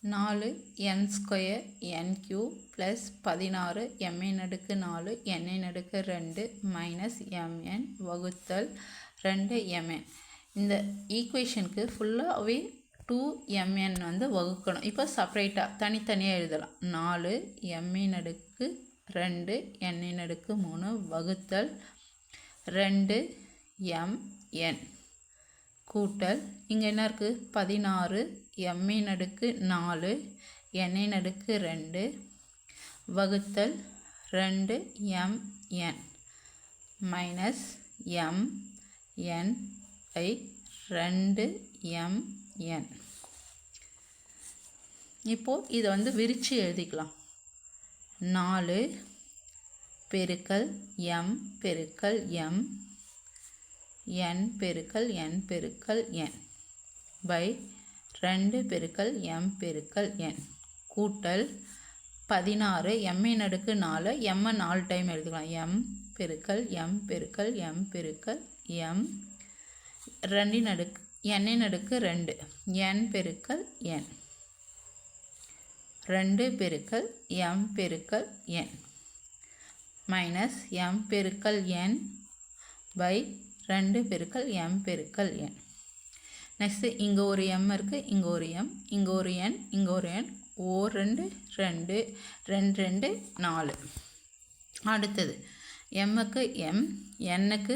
4 n square n cube plus 16 m/4 n/2 minus mn வகுத்தல் 2mn. இந்த ஈக்குவேஷனுக்கு ஃபுல்லாகவே 2mn வந்து வகுக்கணும். இப்போ செப்பரேட்டாக தனித்தனியாக எழுதலாம். 4 m/2 n/3 வகுத்தல் 2mn கூட்டல் இங்கே என்ன இருக்குது 16 m/4 n/2 வகுத்தல் 2mn minus mn by 2mn. இப்போது இதை வந்து விரித்து எழுதிக்கலாம். 4 பெருக்கல் m பெருக்கல் m n பெருக்கல் n பெருக்கல் n பை 2 பெருக்கல் m பெருக்கல் n கூட்டல் 16 m/4 m 4 டைம் எழுதிக்கலாம். m பெருக்கல் m பெருக்கல் m பெருக்கல் m 2 n/2 n பெருக்கல் n 2 பெருக்கல் m பெருக்கல் n மைனஸ் m பெருக்கல் n பை 2 பெருக்கல் m பெருக்கல் n. நெக்ஸ்ட்டு இங்கே ஒரு m இருக்குது, இங்கே ஒரு m, இங்கே ஒரு n, இங்கே ஒரு n, ஓர் 2 2 2 2 4. அடுத்தது mக்கு m, nக்கு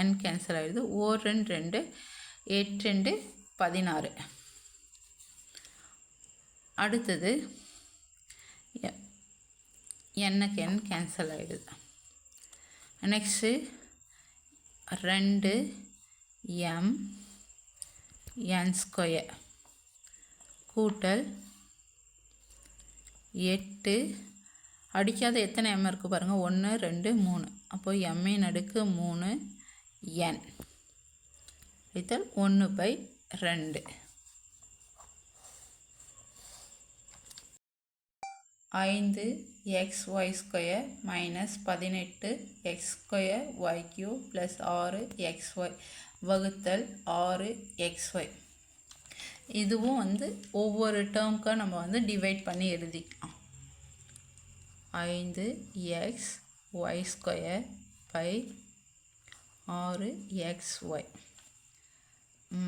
n கேன்சல் ஆகிடுது. ஓர் 2 2 8 2 16. அடுத்தது nக்கு n கேன்சல் ஆகிடுது. நெக்ஸ்ட்டு 2 m n ஸ்கொயர் கூட்டல் 8 அடிக்காத எத்தனை m இருக்குது பாருங்கள். 1 2 3. அப்போது m/3 n இத்தல் 1/2. 5 xy square minus 18 x square y cube plus 6 xy வகுத்தல் 6 xy. இதுவும் வந்து ஒவ்வொரு டேர்முக்காக நம்ம வந்து டிவைட் பண்ணி எழுதிக்கலாம். 5 xy square by 6 xy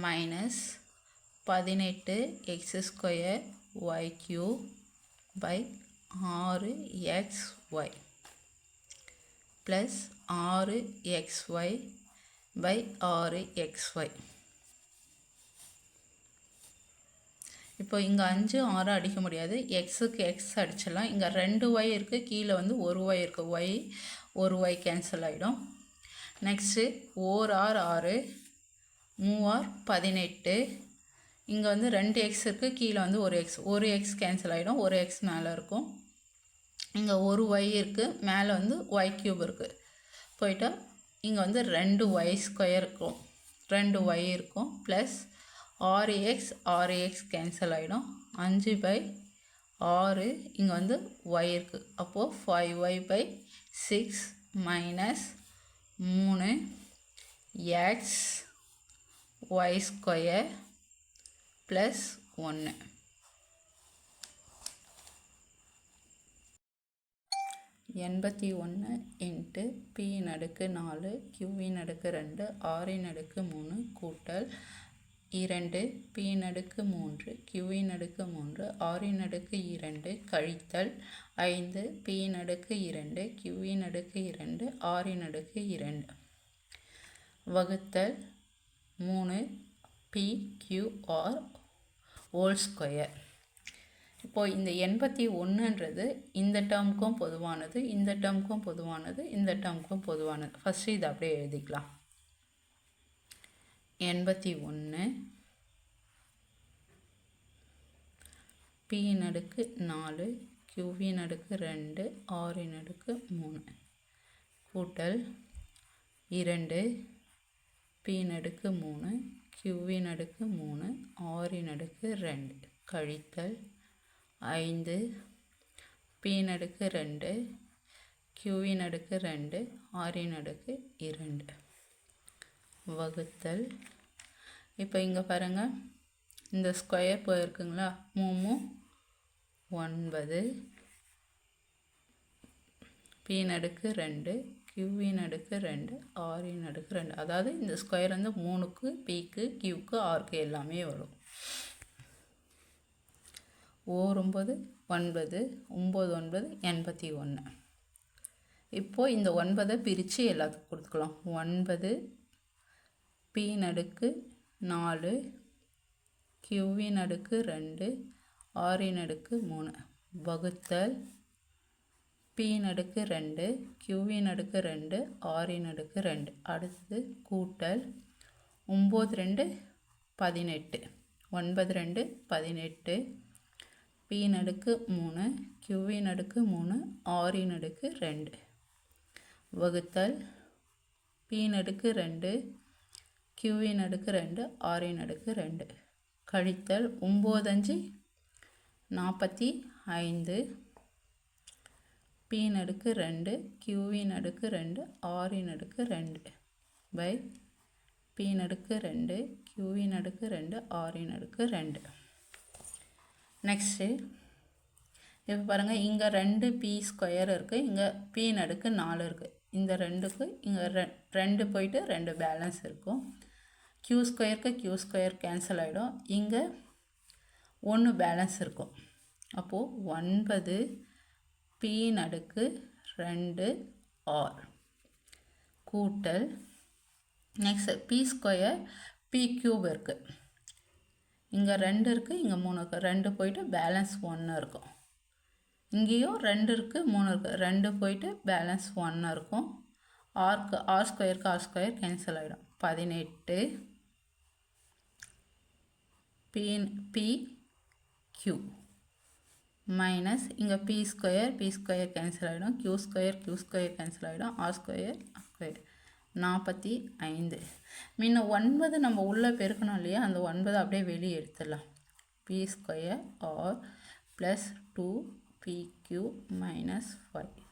minus 18 x square y cube by 6 xy plus 6 xy by 6 xy. இப்போ இங்கே 5 6 அடிக்க முடியாது. எக்ஸுக்கு எக்ஸ் அடிச்சிடலாம். இங்கே 2 y இருக்குது, கீழே வந்து 1 y இருக்குது. y 1 y கேன்சல் ஆகிடும். நெக்ஸ்ட்டு 4 6 6 3 18. இங்கே வந்து 2 x இருக்குது, கீழே வந்து 1 x கேன்சல் ஆகிடும். 1 x மேலே இருக்கும். இங்கே 1 y இருக்குது, மேலே வந்து y க்யூப் இருக்குது. போயிட்டா இங்கே வந்து 2 y ஸ்கொயர் இருக்கும், 2 y இருக்கும் ப்ளஸ் 6x 6x கேன்சல் ஆகிடும். 5/6 இங்கே வந்து y இருக்குது. அப்போது 5y/6 minus 3 x y square plus 1. 81 into p/4 q/2 r/3 கூட்டல் 2 p/3 q/3 r/2 கழித்தல் 5 p/2 q/2 r/2 வகுத்தல் 3 pqr ஹோல் ஸ்கொயர். இப்போது இந்த 81ன்றது இந்த டேர்முக்கும் பொதுவானது, இந்த டேர்முக்கும் பொதுவானது, இந்த டேர்முக்கும் பொதுவானது. ஃபஸ்ட்டு இதை அப்படியே எழுதிக்கலாம். 81 p/4 q/2 r/3 கூட்டல் 2 p/3 q/3 r/2 கழித்தல் 5 p/2 q/2 r/2 வகுத்தல். இப்போ இங்கே பாருங்கள், இந்த ஸ்கொயர் போயிருக்குங்களா, 3 9 Pன் அடுக்கு 2 Qன் அடுக்கு 2 Rன் அடுக்கு 2. அதாவது இந்த ஸ்கொயர் வந்து 3க்கு Pக்கு Qக்கு Rக்கு எல்லாமே வரும். 9 9 9 81. இப்போது இந்த 9 பிரித்து எல்லாத்துக்கும் கொடுத்துக்கலாம். 9 Pன் அடுக்கு 4 Qன் அடுக்கு 2 Rன் அடுக்கு 3 வகுத்தல் Pன் அடுக்கு 2 Qன் அடுக்கு 2 Rன் அடுக்கு 2. அடுத்தது கூட்டல் 9 2 18 9 2 18 Pன் அடுக்கு 3 Qன் அடுக்கு 3 Rன் அடுக்கு 2 வகுத்தல் Pன் அடுக்கு 2 Qன் அடுக்கு 2 Rன் அடுக்கு 2 கழித்தல் 9 5 45 Pன் அடுக்கு 2 Qன் அடுக்கு 2 Rன் அடுக்கு 2 பை Pன் அடுக்கு 2 Qன் அடுக்கு 2 Rன் அடுக்கு 2. நெக்ஸ்ட்டு இப்போ பாருங்கள், இங்கே 2 P ஸ்கொயர் இருக்குது, இங்கே Pன் அடுக்கு 4 இருக்குது. இந்த 2க்கு இங்கே 2 போயிட்டு 2 பேலன்ஸ் இருக்கும். Q ஸ்கொயருக்கு Q ஸ்கொயர் கேன்சல் ஆகிடும். இங்கே 1 பேலன்ஸ் இருக்கும். அப்போது 9 Pன் அடுக்கு 2 R கூட்டல் next P square P cube இருக்குது. இங்கே 2 இருக்குது, இங்கே 3 இருக்குது. 2 போயிட்டு பேலன்ஸ் 1 இருக்கும். இங்கேயும் 2 இருக்குது, 3 இருக்குது. 2 போயிட்டு பேலன்ஸ் 1 இருக்கும். R ஸ்கொயருக்கு R ஸ்கொயர் கேன்சல் ஆகிடும். 18 P Q மைனஸ் இங்கே P ஸ்கொயர் கேன்சல் ஆகிடும். Q ஸ்கொயர் கேன்சல் ஆகிடும். R square 45. முன்ன 9 நம்ம உள்ளே பெருக்கணும் இல்லையா, அந்த 9 அப்படியே வெளியே எடுத்துடலாம். P square R + 2PQ - 5